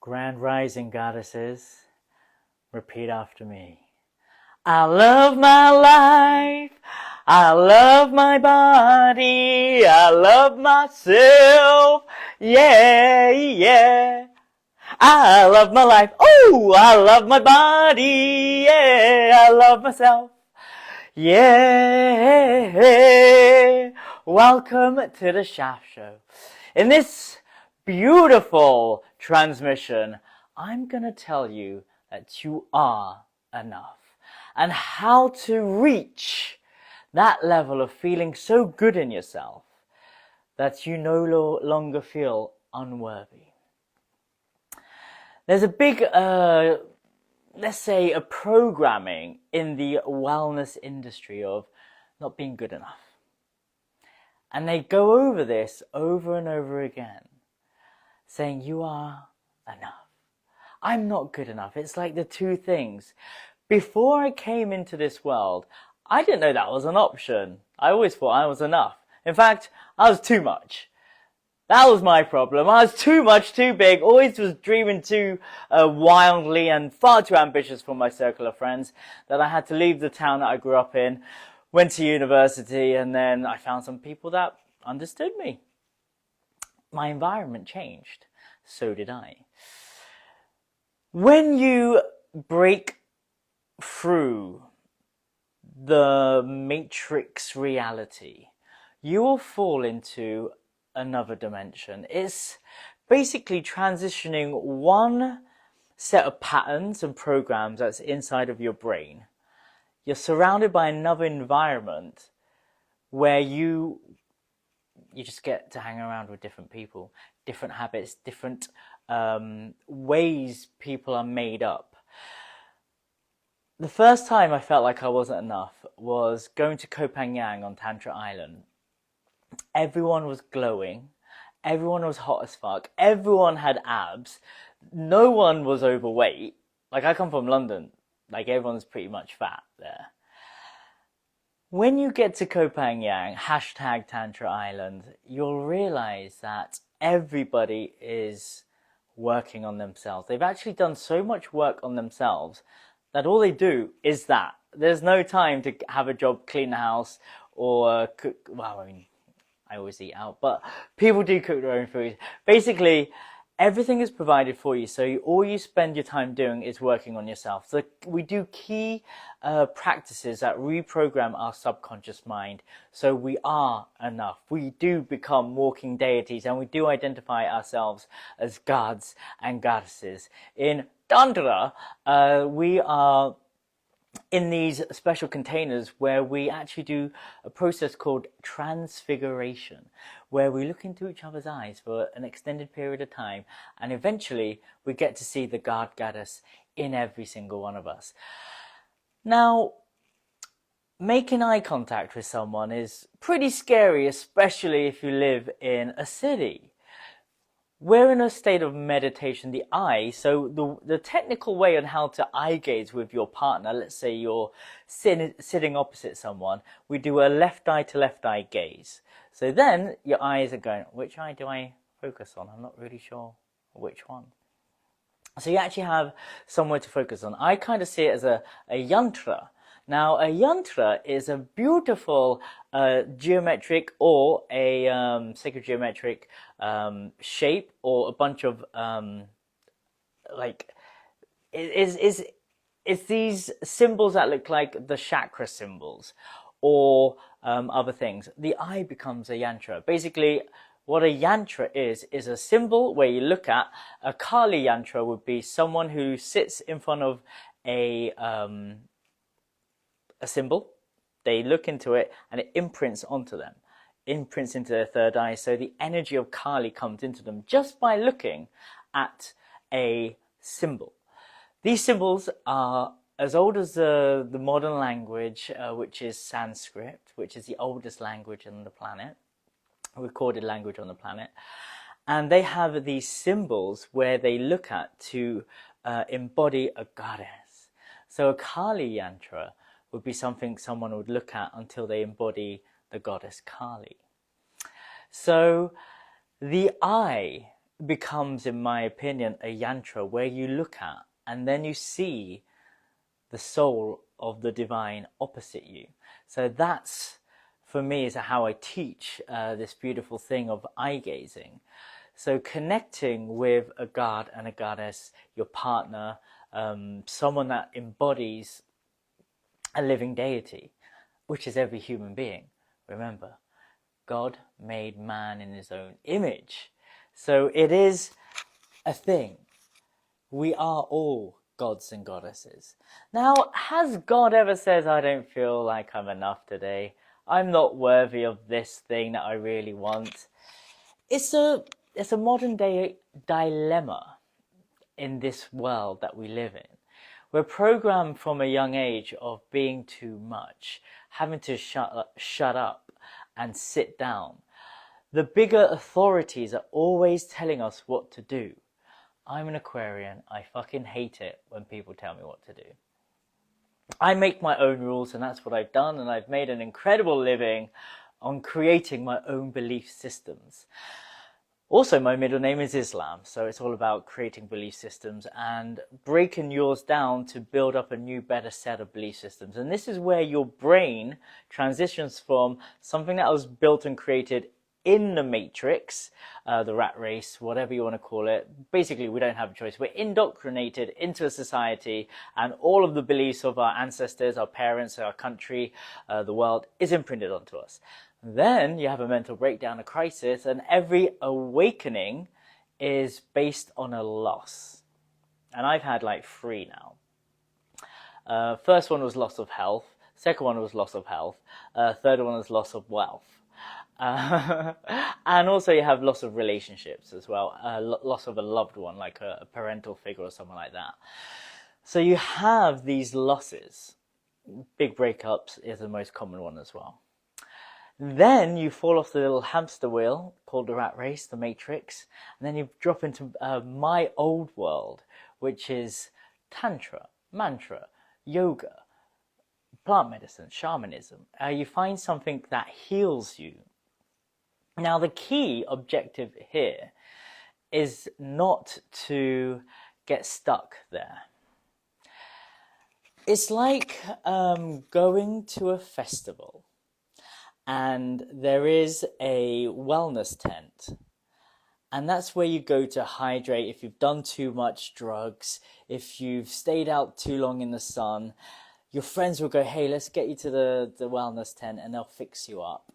Grand rising goddesses, repeat after me. I love my life, I love my body, I love myself, yeah, yeah. I love my life, oh, I love my body, yeah, I love myself, yeah. Welcome to the Shaft Show. In this beautiful transmission, I'm going to tell you that you are enough and how to reach that level of feeling so good in yourself that you no longer feel unworthy. There's a big, let's say, a programming in the wellness industry of not being good enough. And they go over this over and over again, saying you are enough. I'm not good enough. It's like the two things. Before I came into this world, I didn't know that was an option. I always thought I was enough. In fact, I was too much. That was my problem. I was too much, too big, always was dreaming too wildly and far too ambitious for my circle of friends that I had to leave the town that I grew up in, went to university, and then I found some people that understood me. My environment changed. So did I. When you break through the matrix reality, you will fall into another dimension. It's basically transitioning one set of patterns and programs that's inside of your brain. You're surrounded by another environment where you just get to hang around with different people, different habits, different ways people are made up. The first time I felt like I wasn't enough was going to Koh Phangan on Tantra Island. Everyone was glowing, everyone was hot as fuck, everyone had abs, no one was overweight. Like, I come from London, like everyone's pretty much fat there. When you get to Koh Phangan, hashtag Tantra Island, you'll realize that everybody is working on themselves. They've actually done so much work on themselves that all they do is that. There's no time to have a job, clean the house, or cook. Well, I mean, I always eat out, but people do cook their own food. Basically, everything is provided for you, so all you spend your time doing is working on yourself. So we do key practices that reprogram our subconscious mind, so we are enough. We do become walking deities, and we do identify ourselves as gods and goddesses. In Tantra, we are in these special containers where we actually do a process called transfiguration, where we look into each other's eyes for an extended period of time, and eventually we get to see the god goddess in every single one of us. Now, making eye contact with someone is pretty scary, especially if you live in a city. We're in a state of meditation, the eye, so the technical way on how to eye gaze with your partner, let's say you're sitting opposite someone, we do a left eye to left eye gaze. So then your eyes are going, which eye do I focus on? I'm not really sure which one. So you actually have somewhere to focus on. I kind of see it as a yantra. Now, a yantra is a beautiful geometric or a sacred geometric shape, or a bunch of it's these symbols that look like the chakra symbols, or other things. The eye becomes a yantra. Basically, what a yantra is a symbol where you look at. A Kali yantra would be someone who sits in front of a symbol, they look into it, and it imprints onto them, imprints into their third eye, so the energy of Kali comes into them just by looking at a symbol. These symbols are as old as the modern language, which is Sanskrit, which is the oldest language on the planet, recorded language on the planet, and they have these symbols where they look at to embody a goddess. So a Kali yantra would be something someone would look at until they embody the goddess Kali. So the eye becomes, in my opinion, a yantra where you look at and then you see the soul of the divine opposite you. So that's, for me, is how I teach this beautiful thing of eye gazing. So connecting with a god and a goddess, your partner, someone that embodies a living deity, which is every human being. Remember, God made man in his own image. So it is a thing. We are all gods and goddesses. Now, has God ever said, I don't feel like I'm enough today? I'm not worthy of this thing that I really want. It's a modern day dilemma in this world that we live in. We're programmed from a young age of being too much, having to shut up and sit down. The bigger authorities are always telling us what to do. I'm an Aquarian. I fucking hate it when people tell me what to do. I make my own rules, and that's what I've done, and I've made an incredible living on creating my own belief systems. Also, my middle name is Islam, so it's all about creating belief systems and breaking yours down to build up a new, better set of belief systems. And this is where your brain transitions from something that was built and created in the matrix, the rat race, whatever you want to call it. Basically, we don't have a choice. We're indoctrinated into a society, and all of the beliefs of our ancestors, our parents, our country, the world is imprinted onto us. Then you have a mental breakdown, a crisis, and every awakening is based on a loss. And I've had like 3 now. First one was loss of health. Second one was loss of health. Third one was loss of wealth. And also you have loss of relationships as well. Loss of a loved one, like a parental figure or someone like that. So you have these losses. Big breakups is the most common one as well. Then you fall off the little hamster wheel called the rat race, the matrix, and then you drop into my old world, which is tantra, mantra, yoga, plant medicine, shamanism. You find something that heals you. Now, the key objective here is not to get stuck there. It's like going to a festival and there is a wellness tent. And that's where you go to hydrate if you've done too much drugs, if you've stayed out too long in the sun. Your friends will go, hey, let's get you to the wellness tent, and they'll fix you up.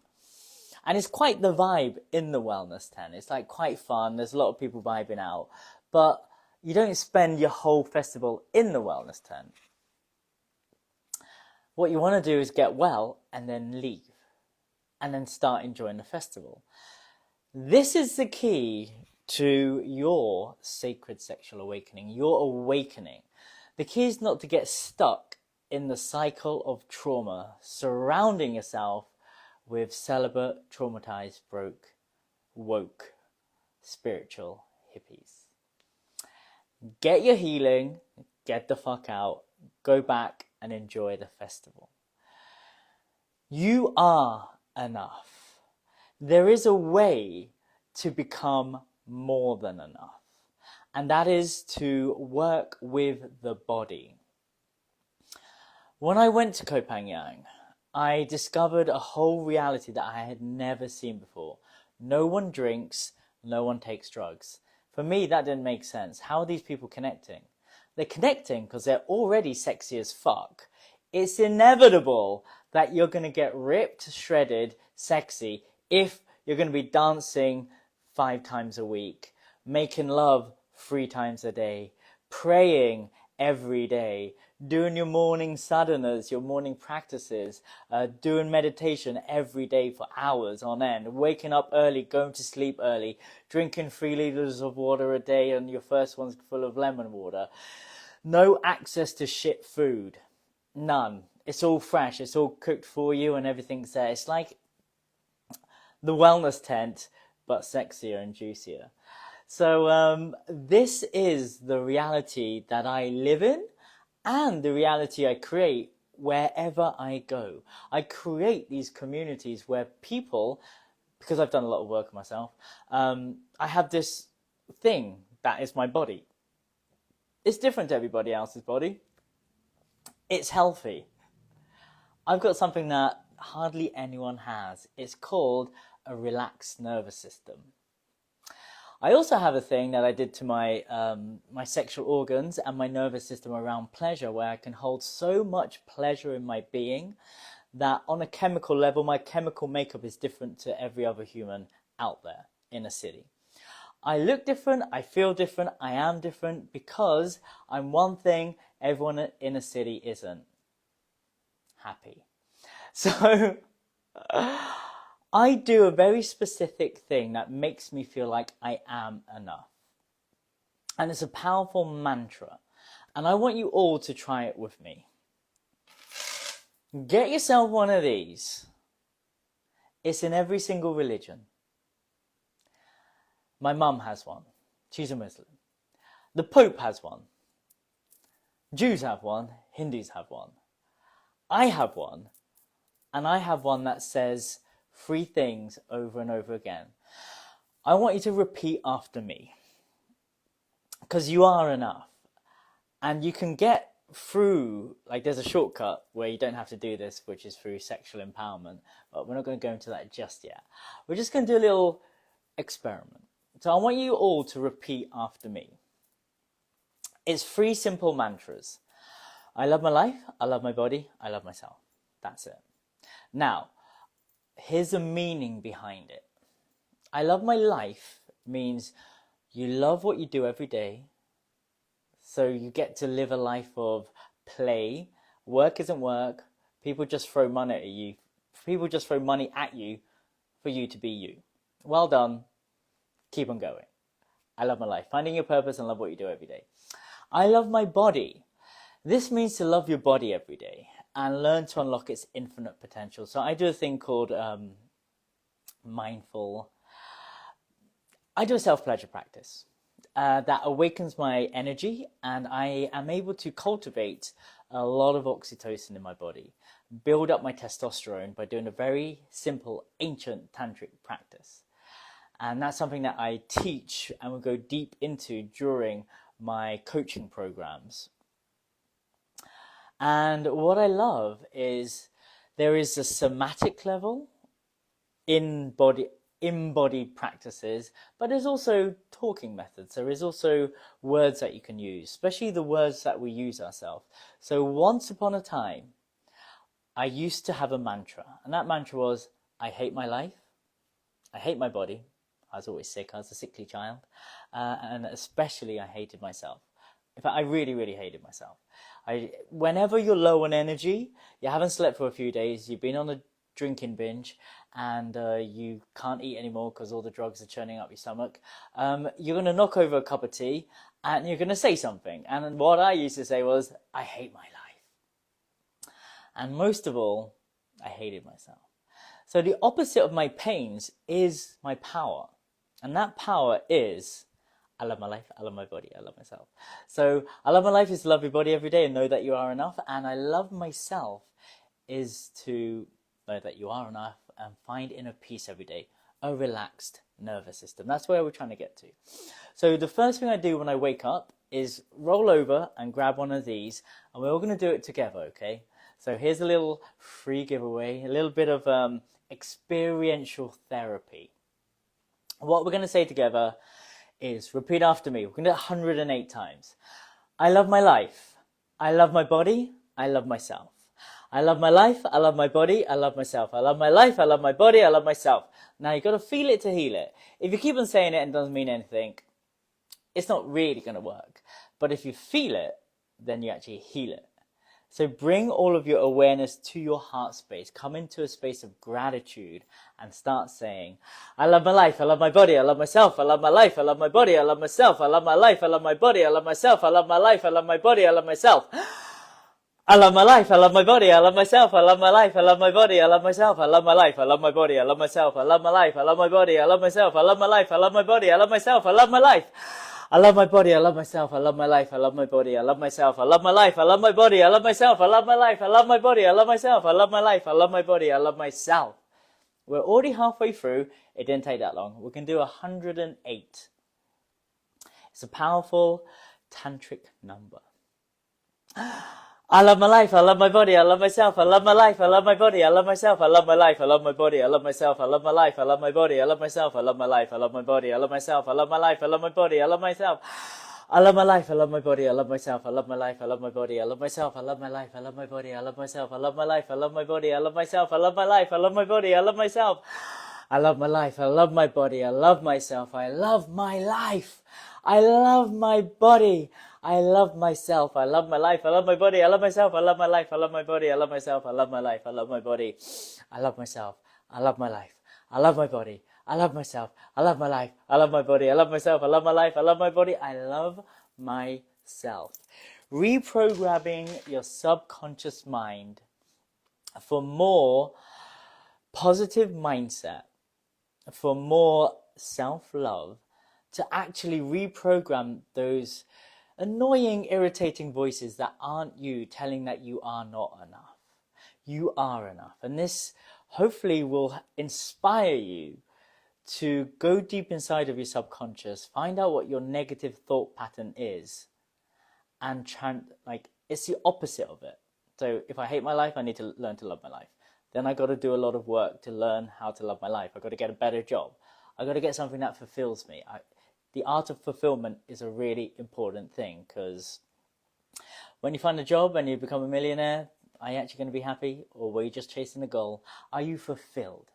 And it's quite the vibe in the wellness tent. It's like quite fun. There's a lot of people vibing out. But you don't spend your whole festival in the wellness tent. What you want to do is get well and then leave. And then start enjoying the festival. This is the key to your sacred sexual awakening, your awakening. The key is not to get stuck in the cycle of trauma, surrounding yourself with celibate, traumatized, broke, woke, spiritual hippies. Get your healing, get the fuck out, go back and enjoy the festival. You are enough. There is a way to become more than enough, and that is to work with the body. When I went to Koh Phangan, I discovered a whole reality that I had never seen before. No one drinks, no one takes drugs. For me, that didn't make sense. How are these people connecting? They're connecting because they're already sexy as fuck. It's inevitable that you're going to get ripped, shredded, sexy if you're going to be dancing 5 times a week, making love 3 times a day, praying every day, doing your morning sadhanas, your morning practices, doing meditation every day for hours on end, waking up early, going to sleep early, drinking 3 liters of water a day and your first one's full of lemon water. No access to shit food. None. It's all fresh. It's all cooked for you and everything's there. It's like the wellness tent, but sexier and juicier. So this is the reality that I live in and the reality I create wherever I go. I create these communities where people, because I've done a lot of work myself, I have this thing that is my body. It's different to everybody else's body. It's healthy. I've got something that hardly anyone has. It's called a relaxed nervous system. I also have a thing that I did to my my sexual organs and my nervous system around pleasure, where I can hold so much pleasure in my being that on a chemical level, my chemical makeup is different to every other human out there in a city. I look different, I feel different, I am different because I'm one thing everyone in a city isn't: happy. So I do a very specific thing that makes me feel like I am enough. And it's a powerful mantra. And I want you all to try it with me. Get yourself one of these. It's in every single religion. My mum has one. She's a Muslim. The Pope has one. Jews have one. Hindus have one. I have one. And I have one that says 3 things over and over again. I want you to repeat after me, because you are enough. And you can get through, like there's a shortcut where you don't have to do this, which is through sexual empowerment, but we're not going to go into that just yet. We're just going to do a little experiment. So I want you all to repeat after me. It's 3 simple mantras. I love my life, I love my body, I love myself. That's it. Now, here's the meaning behind it. I love my life means you love what you do every day. So you get to live a life of play. Work isn't work. People just throw money at you. People just throw money at you for you to be you. Well done. Keep on going. I love my life. Finding your purpose and love what you do every day. I love my body. This means to love your body every day and learn to unlock its infinite potential. So I do a thing called mindful. I do a self-pleasure practice that awakens my energy, and I am able to cultivate a lot of oxytocin in my body, build up my testosterone by doing a very simple ancient tantric practice. And that's something that I teach and will go deep into during my coaching programs. And what I love is there is a somatic level in embodied practices, but there's also talking methods. There is also words that you can use, especially the words that we use ourselves. So once upon a time, I used to have a mantra, and that mantra was, I hate my life, I hate my body. I was always sick. I was a sickly child. And especially I hated myself. In fact, I really, really hated myself. Whenever you're low on energy, you haven't slept for a few days, you've been on a drinking binge, and you can't eat anymore because all the drugs are churning up your stomach, you're going to knock over a cup of tea and you're going to say something. And what I used to say was, I hate my life. And most of all, I hated myself. So the opposite of my pains is my power. And that power is, I love my life, I love my body, I love myself. So I love my life is to love your body every day and know that you are enough. And I love myself is to know that you are enough and find inner peace every day. A relaxed nervous system. That's where we're trying to get to. So the first thing I do when I wake up is roll over and grab one of these, and we're all going to do it together, okay? So here's a little free giveaway, a little bit of experiential therapy. What we're going to say together is, repeat after me. We're going to do it 108 times. I love my life. I love my body. I love myself. I love my life. I love my body. I love myself. I love my life. I love my body. I love myself. Now you've got to feel it to heal it. If you keep on saying it and it doesn't mean anything, it's not really going to work. But if you feel it, then you actually heal it. So bring all of your awareness to your heart space. Come into a space of gratitude and start saying, I love my life, I love my body, I love myself, I love my life, I love my body, I love myself, I love my life, I love my body, I love myself, I love my life, I love my body, I love myself. I love my life, I love my body, I love myself, I love my life, I love my body, I love myself, I love my life, I love my body, I love myself, I love my life, I love my body, I love myself, I love my life, I love my body, I love myself, I love my life. I love my body, I love myself, I love my life, I love my body, I love myself, I love my life, I love my body, I love myself, I love my life, I love my body, I love myself, I love my life, I love my body, I love myself. We're already halfway through. It didn't take that long. We can do 108. It's a powerful tantric number. I love my life, I love my body, I love myself, I love my life, I love my body, I love myself, I love my life, I love my body, I love myself, I love my life, I love my body, I love myself, I love my life, I love my body, I love myself, I love my life, I love my body, I love myself. I love my life, I love my body, I love myself, I love my life, I love my body, I love myself, I love my life, I love my body, I love myself, I love my life, I love my body, I love myself, I love my life, I love my body, I love myself. I love my life, I love my body, I love myself, I love my life, I love my body, I love myself, I love my life, I love my body, I love myself, I love my life, I love my body, I love myself, I love my life, I love my body, I love myself, I love my life, I love my body, I love myself, I love my life, I love my body, I love myself, I love my life, I love my body, I love myself. Reprogramming your subconscious mind for more positive mindset, for more self-love, to actually reprogram those annoying, irritating voices that aren't you, telling that you are not enough. You are enough. And this hopefully will inspire you to go deep inside of your subconscious, find out what your negative thought pattern is, and it's the opposite of it. So if I hate my life, I need to learn to love my life. Then I got to do a lot of work to learn how to love my life. I got to get a better job. I got to get something that fulfills me. The art of fulfillment is a really important thing, because when you find a job and you become a millionaire, are you actually going to be happy, or were you just chasing a goal? Are you fulfilled?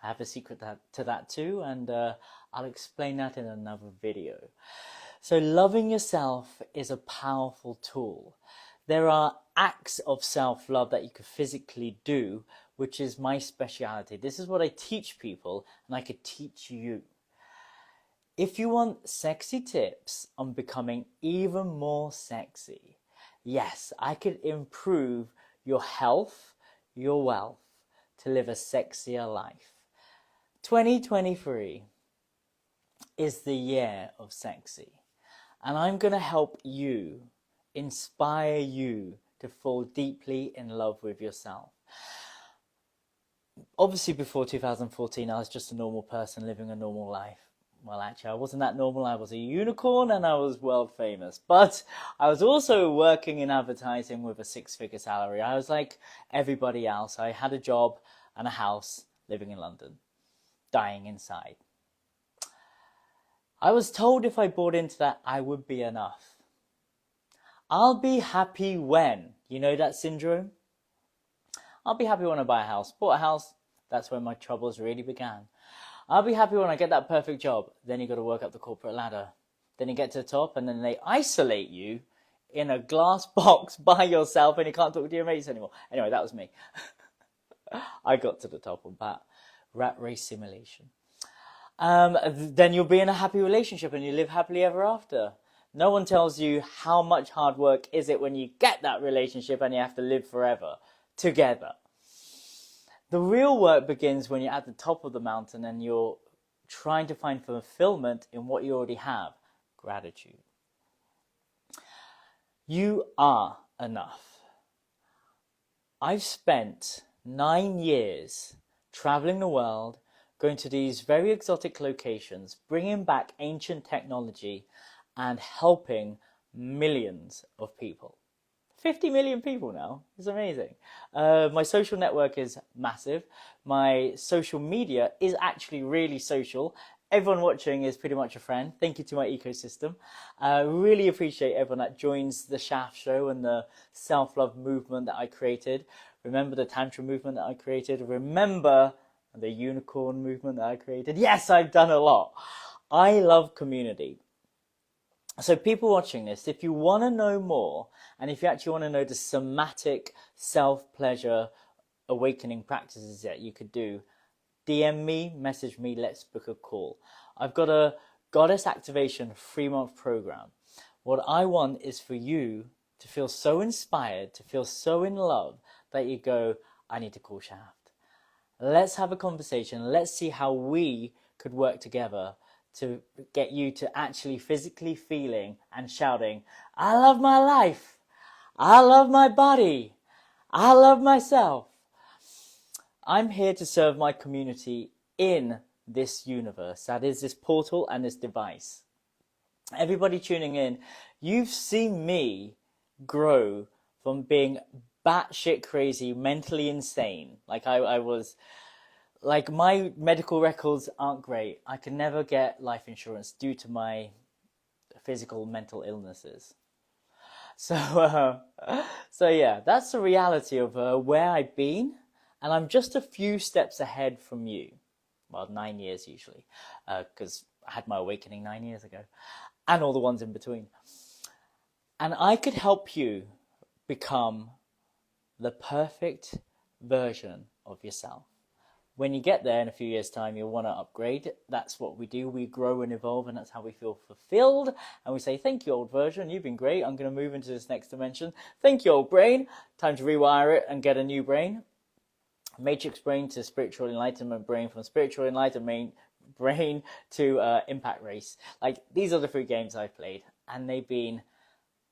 I have a secret to that too, and I'll explain that in another video. So loving yourself is a powerful tool. There are acts of self-love that you can physically do, which is my speciality. This is what I teach people, and I could teach you. If you want sexy tips on becoming even more sexy, yes, I could improve your health, your wealth, to live a sexier life. 2023 is the year of sexy. And I'm going to help you, inspire you to fall deeply in love with yourself. Obviously, before 2014, I was just a normal person living a normal life. Well, actually, I wasn't that normal. I was a unicorn and I was world famous. But I was also working in advertising with a six-figure salary. I was like everybody else. I had a job and a house, living in London, dying inside. I was told if I bought into that, I would be enough. I'll be happy when. You know that syndrome? I'll be happy when I buy a house. Bought a house, that's when my troubles really began. I'll be happy when I get that perfect job. Then you got to work up the corporate ladder. Then you get to the top and then they isolate you in a glass box by yourself and you can't talk to your mates anymore. Anyway, that was me. I got to the top of that rat race simulation. Then you'll be in a happy relationship and you live happily ever after. No one tells you how much hard work is it when you get that relationship and you have to live forever together. The real work begins when you're at the top of the mountain and you're trying to find fulfillment in what you already have. Gratitude. You are enough. I've spent 9 years traveling the world, going to these very exotic locations, bringing back ancient technology and helping millions of people. 50 million people now. It's amazing. My social network is massive. My social media is actually really social. Everyone watching is pretty much a friend. Thank you to my ecosystem. Really appreciate everyone that joins the Shaft Show and the self-love movement that I created. Remember the Tantra movement that I created. Remember the unicorn movement that I created. Yes, I've done a lot. I love community. So people watching this, if you want to know more, and if you actually want to know the somatic self-pleasure awakening practices that you could do, DM me, message me, let's book a call. I've got a Goddess Activation 3-month program. What I want is for you to feel so inspired, to feel so in love that you go, I need to call Shaft. Let's have a conversation. Let's see how we could work together to get you to actually physically feeling and shouting, I love my life. I love my body. I love myself. I'm here to serve my community in this universe. That is this portal and this device. Everybody tuning in, you've seen me grow from being batshit crazy, mentally insane. Like I was, like my medical records aren't great. I can never get life insurance due to my physical mental illnesses. So, so yeah, that's the reality of where I've been, and I'm just a few steps ahead from you. Well, 9 years usually, because I had my awakening 9 years ago, and all the ones in between. And I could help you become the perfect version of yourself. When you get there in a few years' time, you'll want to upgrade. That's what we do. We grow and evolve, and that's how we feel fulfilled. And we say, thank you, old version. You've been great. I'm going to move into this next dimension. Thank you, old brain. Time to rewire it and get a new brain. Matrix brain to spiritual enlightenment brain, from spiritual enlightenment brain to impact race. Like, these are the 3 games I've played, and they've been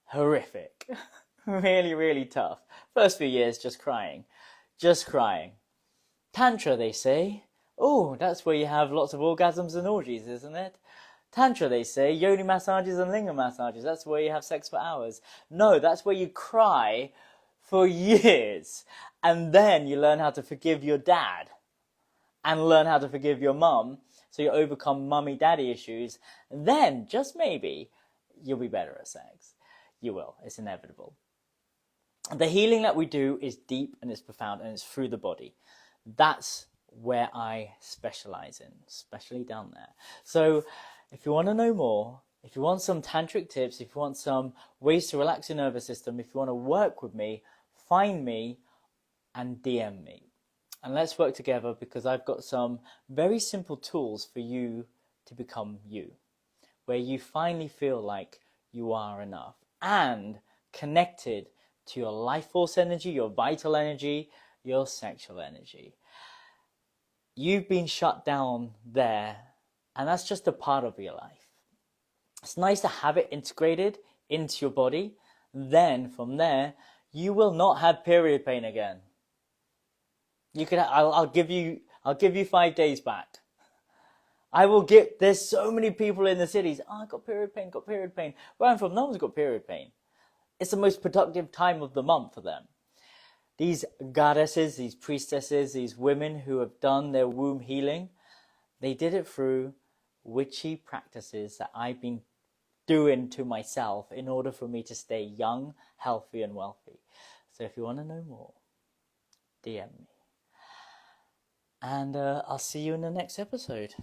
horrific. Really, really tough. First few years, just crying. Just crying. Tantra, they say. Oh, that's where you have lots of orgasms and orgies, isn't it? Tantra, they say. Yoni massages and lingam massages. That's where you have sex for hours. No, that's where you cry for years. And then you learn how to forgive your dad. And learn how to forgive your mum. So you overcome mummy-daddy issues. And then, just maybe, you'll be better at sex. You will. It's inevitable. The healing that we do is deep and it's profound, and it's through the body. That's where I specialize in, especially down there. So if you want to know more, if you want some tantric tips, if you want some ways to relax your nervous system, if you want to work with me, find me and DM me. And let's work together, because I've got some very simple tools for you to become you, where you finally feel like you are enough and connected to your life force energy, your vital energy, your sexual energy. You've been shut down there, and that's just a part of your life. It's nice to have it integrated into your body. Then from there, you will not have period pain again. You can. I'll give you 5 days back. I will get. There's so many people in the cities. Oh, I got period pain. Got period pain. Where I'm from, no one's got period pain. It's the most productive time of the month for them. These goddesses, these priestesses, these women who have done their womb healing, they did it through witchy practices that I've been doing to myself in order for me to stay young, healthy, and wealthy. So if you want to know more, DM me. And I'll see you in the next episode.